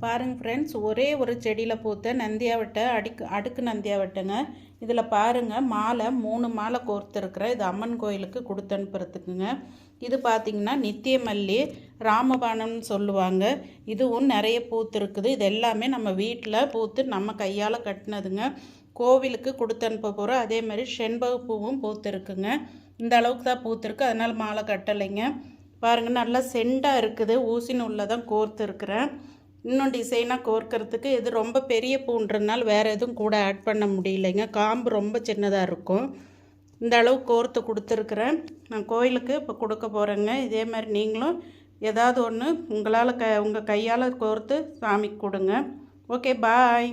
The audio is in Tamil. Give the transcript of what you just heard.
பாருங்கள் ஃப்ரெண்ட்ஸ், ஒரே ஒரு செடியில் பூத்த நந்தியாவட்டை அடுக்கு நந்தியாவட்டைங்க. இதில் பாருங்கள், மாலை 3 மாலை கோர்த்துருக்குறேன். இது அம்மன் கோயிலுக்கு கொடுத்து அனுப்புறதுக்குங்க. இது பார்த்திங்கன்னா நித்திய மல்லி, ராமபானம்னு சொல்லுவாங்க. இதுவும் நிறைய பூத்துருக்குது. இது எல்லாமே நம்ம வீட்டில் பூத்து நம்ம கையால் கட்டினதுங்க. கோவிலுக்கு கொடுத்து அனுப்ப போகிறோம். அதே மாதிரி செண்பக பூவும் பூத்துருக்குங்க. இந்த அளவுக்கு தான் பூத்துருக்கு, அதனால் மாலை கட்டலைங்க. பாருங்கள், நல்லா செண்டாக இருக்குது. ஊசின்னு உள்ளதான் கோர்த்துருக்குறேன். இன்னும் டிசைனாக கோர்க்கறதுக்கு இது ரொம்ப பெரிய பூன்றதுனால வேறு எதுவும் கூட ஆட் பண்ண முடியலைங்க. காம்பு ரொம்ப சின்னதாக இருக்கும். இந்த அளவு கோர்த்து கொடுத்துருக்குறேன். நான் கோயிலுக்கு இப்போ கொடுக்க போகிறேங்க. இதே மாதிரி நீங்களும் ஏதாவது ஒன்று உங்களால் உங்கள் கையால் கோர்த்து சாமிக்கு கொடுங்க. ஓகே, பாய்.